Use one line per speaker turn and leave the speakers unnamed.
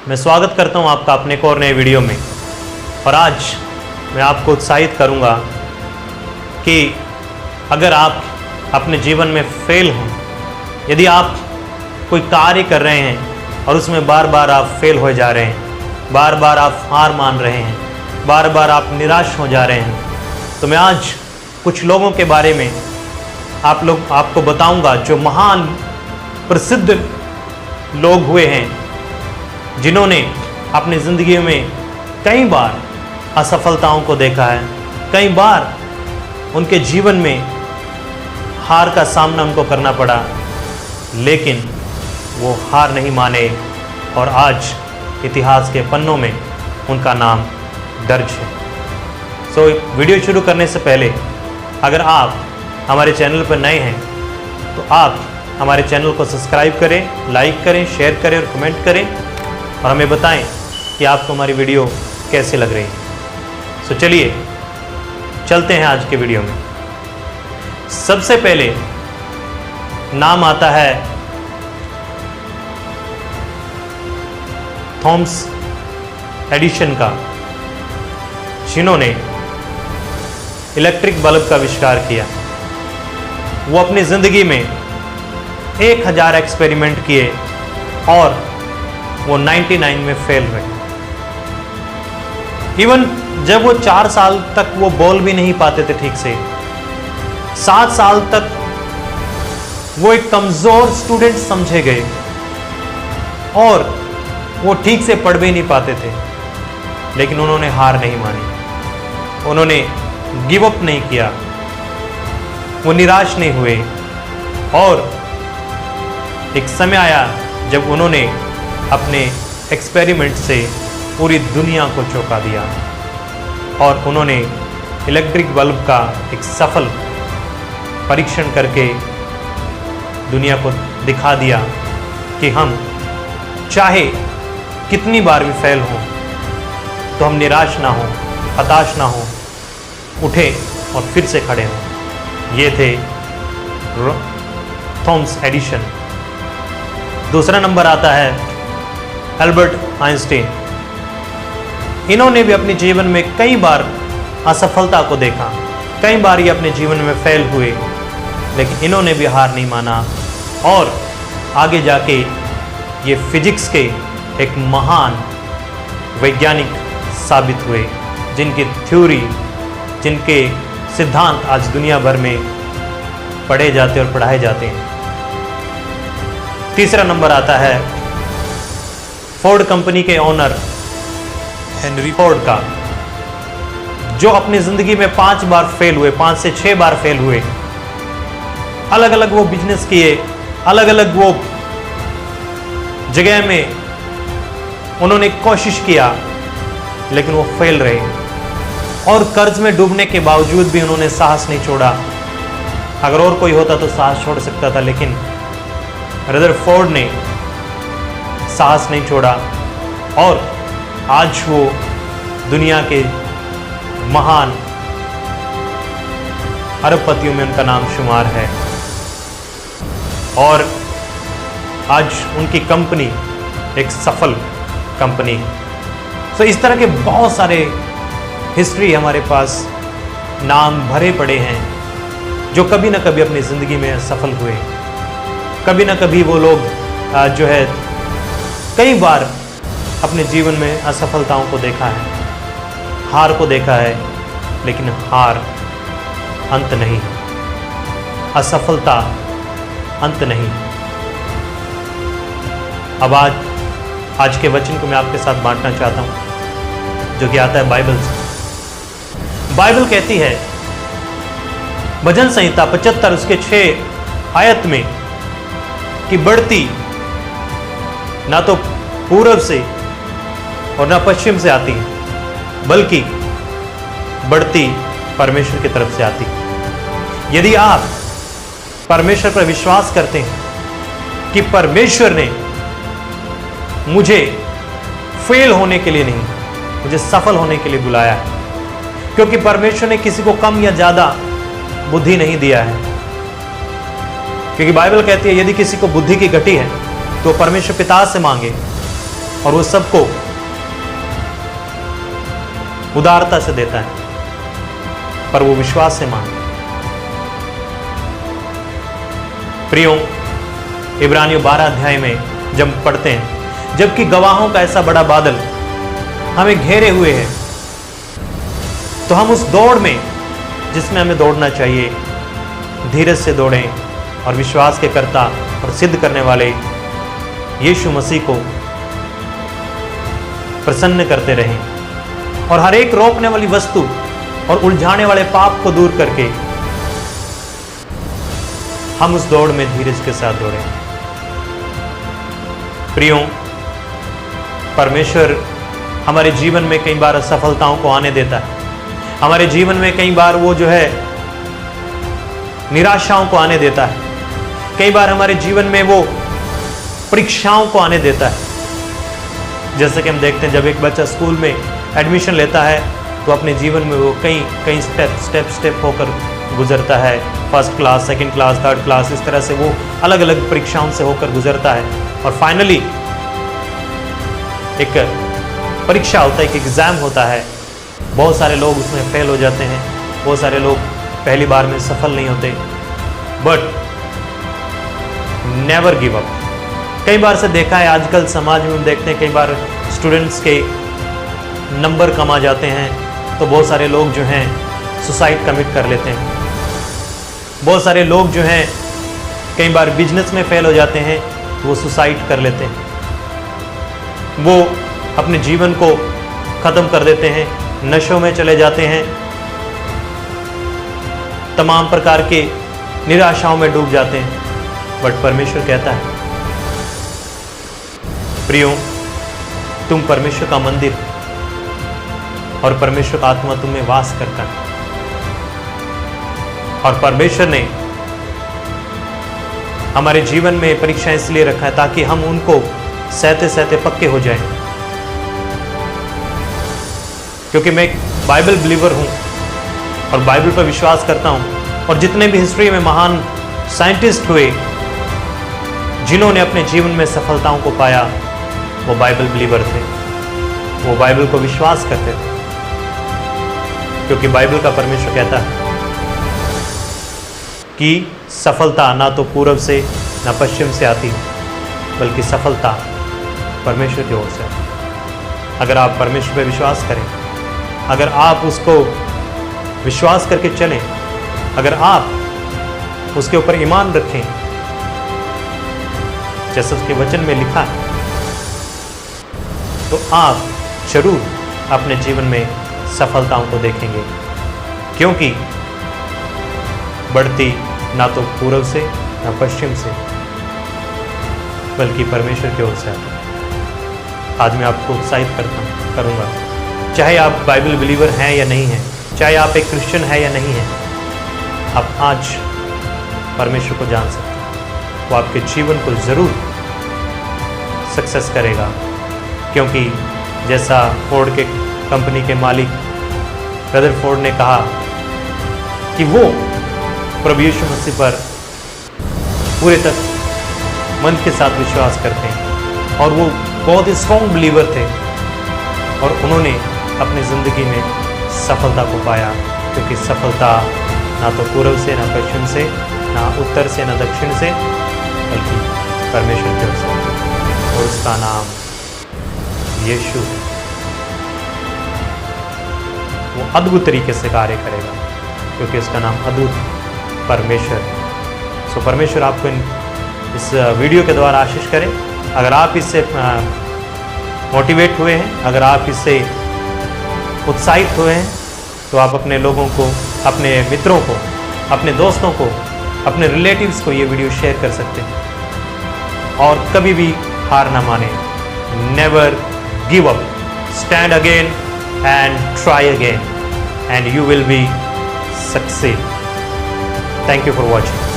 मैं स्वागत करता हूं आपका अपने एक और नए वीडियो में। और आज मैं आपको उत्साहित करूंगा कि अगर आप अपने जीवन में फेल हों, यदि आप कोई कार्य कर रहे हैं और उसमें बार बार आप फेल हो जा रहे हैं, बार बार आप हार मान रहे हैं, बार बार आप निराश हो जा रहे हैं, तो मैं आज कुछ लोगों के बारे में आपको बताऊंगा जो महान प्रसिद्ध लोग हुए हैं, जिन्होंने अपनी ज़िंदगी में कई बार असफलताओं को देखा है, कई बार उनके जीवन में हार का सामना उनको करना पड़ा, लेकिन वो हार नहीं माने और आज इतिहास के पन्नों में उनका नाम दर्ज है। सो वीडियो शुरू करने से पहले अगर आप हमारे चैनल पर नए हैं तो आप हमारे चैनल को सब्सक्राइब करें, लाइक करें, शेयर करें और कमेंट करें और हमें बताएं कि आपको हमारी वीडियो कैसे लग रही है। सो चलिए चलते हैं आज के वीडियो में। सबसे पहले नाम आता है थॉमस एडिसन का, जिन्होंने इलेक्ट्रिक बल्ब का आविष्कार किया। वो अपनी ज़िंदगी में 1000 एक्सपेरिमेंट किए और वो 99 में फेल रहे। इवन जब वो 4 साल तक वो बोल भी नहीं पाते थे ठीक से, 7 साल तक वो एक कमज़ोर स्टूडेंट समझे गए और वो ठीक से पढ़ भी नहीं पाते थे, लेकिन उन्होंने हार नहीं मानी, उन्होंने गिव अप नहीं किया, वो निराश नहीं हुए। और एक समय आया जब उन्होंने अपने एक्सपेरिमेंट से पूरी दुनिया को चौंका दिया और उन्होंने इलेक्ट्रिक बल्ब का एक सफल परीक्षण करके दुनिया को दिखा दिया कि हम चाहे कितनी बार भी फेल हों तो हम निराश ना हों, हताश ना हों, उठे और फिर से खड़े हों। ये थे थॉमस एडिसन। दूसरा नंबर आता है अल्बर्ट आइंस्टीन। इन्होंने भी अपने जीवन में कई बार असफलता को देखा, कई बार ये अपने जीवन में फेल हुए, लेकिन इन्होंने भी हार नहीं माना और आगे जाके ये फिजिक्स के एक महान वैज्ञानिक साबित हुए, जिनकी थ्योरी, जिनके सिद्धांत आज दुनिया भर में पढ़े जाते और पढ़ाए जाते हैं। तीसरा नंबर आता है फोर्ड कंपनी के ओनर हेनरी फोर्ड का, जो अपनी ज़िंदगी में 5 बार फेल हुए, 5 से 6 बार फेल हुए। अलग अलग वो बिजनेस किए, अलग अलग वो जगह में उन्होंने कोशिश किया, लेकिन वो फेल रहे और कर्ज में डूबने के बावजूद भी उन्होंने साहस नहीं छोड़ा। अगर और कोई होता तो साहस छोड़ सकता था, लेकिन रदरफोर्ड ने साहस नहीं छोड़ा और आज वो दुनिया के महान अरबपतियों में उनका नाम शुमार है और आज उनकी कंपनी एक सफल कंपनी। तो इस तरह के बहुत सारे हिस्ट्री हमारे पास नाम भरे पड़े हैं जो कभी ना कभी अपनी ज़िंदगी में सफल हुए। कभी ना कभी वो लोग जो है कई बार अपने जीवन में असफलताओं को देखा है, हार को देखा है, लेकिन हार अंत नहीं, असफलता अंत नहीं। अब आज के वचन को मैं आपके साथ बांटना चाहता हूं, जो कि आता है बाइबल से। बाइबल कहती है भजन संहिता 75 उसके 6 आयत में कि बढ़ती ना तो पूर्व से और ना पश्चिम से आती, बल्कि बढ़ती परमेश्वर की तरफ से आती। यदि आप परमेश्वर पर विश्वास करते हैं कि परमेश्वर ने मुझे फेल होने के लिए नहीं, मुझे सफल होने के लिए बुलाया है, क्योंकि परमेश्वर ने किसी को कम या ज़्यादा बुद्धि नहीं दिया है। क्योंकि बाइबल कहती है यदि किसी को बुद्धि की घटी है तो परमेश्वर पिता से मांगे और वो सबको उदारता से देता है, पर वो विश्वास से मांगता है। प्रियो, इब्रानियों 12 अध्याय में जब पढ़ते हैं, जबकि गवाहों का ऐसा बड़ा बादल हमें घेरे हुए है, तो हम उस दौड़ में जिसमें हमें दौड़ना चाहिए, धीरज से दौड़ें और विश्वास के कर्ता और सिद्ध करने वाले यीशु मसीह को प्रसन्न करते रहें और हर एक रोकने वाली वस्तु और उलझाने वाले पाप को दूर करके हम उस दौड़ में धीरज के साथ दौड़ें। प्रियो, परमेश्वर हमारे जीवन में कई बार असफलताओं को आने देता है, हमारे जीवन में कई बार वो जो है निराशाओं को आने देता है, कई बार हमारे जीवन में वो परीक्षाओं को आने देता है। जैसे कि हम देखते हैं, जब एक बच्चा स्कूल में एडमिशन लेता है तो अपने जीवन में वो कई स्टेप होकर गुजरता है। First class, second class, third class, इस तरह से वो अलग अलग परीक्षाओं से होकर गुजरता है और फाइनली एक परीक्षा होता है, एक एग्ज़ाम होता है। बहुत सारे लोग उसमें फेल हो जाते हैं, बहुत सारे लोग पहली बार में सफल नहीं होते, बट नेवर गिव अप। कई बार से देखा है, आजकल समाज में हम देखते हैं, कई बार स्टूडेंट्स के नंबर कम आ जाते हैं तो बहुत सारे लोग जो हैं सुसाइड कमिट कर लेते हैं। बहुत सारे लोग जो हैं कई बार बिजनेस में फेल हो जाते हैं तो वो सुसाइड कर लेते हैं, वो अपने जीवन को ख़त्म कर देते हैं, नशों में चले जाते हैं, तमाम प्रकार के निराशाओं में डूब जाते हैं। बट परमेश्वर कहता है, प्रियो, तुम परमेश्वर का मंदिर और परमेश्वर का आत्मा तुम में वास करता है। और परमेश्वर ने हमारे जीवन में परीक्षा इसलिए रखा है ताकि हम उनको सहते सहते पक्के हो जाएं। क्योंकि मैं एक बाइबल बिलीवर हूं और बाइबल पर विश्वास करता हूं, और जितने भी हिस्ट्री में महान साइंटिस्ट हुए जिन्होंने अपने जीवन में सफलताओं को पाया, वो बाइबल बिलीवर थे, वो बाइबल को विश्वास करते थे। क्योंकि बाइबल का परमेश्वर कहता है कि सफलता ना तो पूर्व से ना पश्चिम से आती है, बल्कि सफलता परमेश्वर की ओर से आती है। अगर आप परमेश्वर पर विश्वास करें, अगर आप उसको विश्वास करके चलें, अगर आप उसके ऊपर ईमान रखें, जैसे उसके वचन में लिखा है, तो आप जरूर अपने जीवन में सफलताओं को देखेंगे। क्योंकि बढ़ती ना तो पूर्व से ना पश्चिम से, बल्कि परमेश्वर की ओर से आती है। आज मैं आपको उत्साहित करूंगा, चाहे आप बाइबल बिलीवर हैं या नहीं हैं, चाहे आप एक क्रिश्चियन हैं या नहीं हैं, आप आज परमेश्वर को जान सकते हैं। वो आपके जीवन को ज़रूर सक्सेस करेगा। क्योंकि जैसा फोर्ड के कंपनी के मालिक रदरफोर्ड ने कहा कि वो प्रभु यीशु मसीह पर पूरे तक मन के साथ विश्वास करते हैं, और वो बहुत ही स्ट्रॉन्ग बिलीवर थे, और उन्होंने अपनी ज़िंदगी में सफलता को पाया। क्योंकि सफलता ना तो पूर्व से ना पश्चिम से ना उत्तर से ना दक्षिण से, बल्कि परमेश्वर की ओर से, और उसका नाम यीशु है। वो अद्भुत तरीके से कार्य करेगा क्योंकि उसका नाम अद्भुत परमेश्वर है। सो परमेश्वर आपको इस वीडियो के द्वारा आशीष करें। अगर आप इससे मोटिवेट हुए हैं, अगर आप इससे उत्साहित हुए हैं, तो आप अपने लोगों को, अपने मित्रों को, अपने दोस्तों को, अपने रिलेटिव्स को ये वीडियो शेयर कर सकते हैं। और कभी भी हार ना माने, never give up, stand again and try again and you will be succeed. Thank you for watching.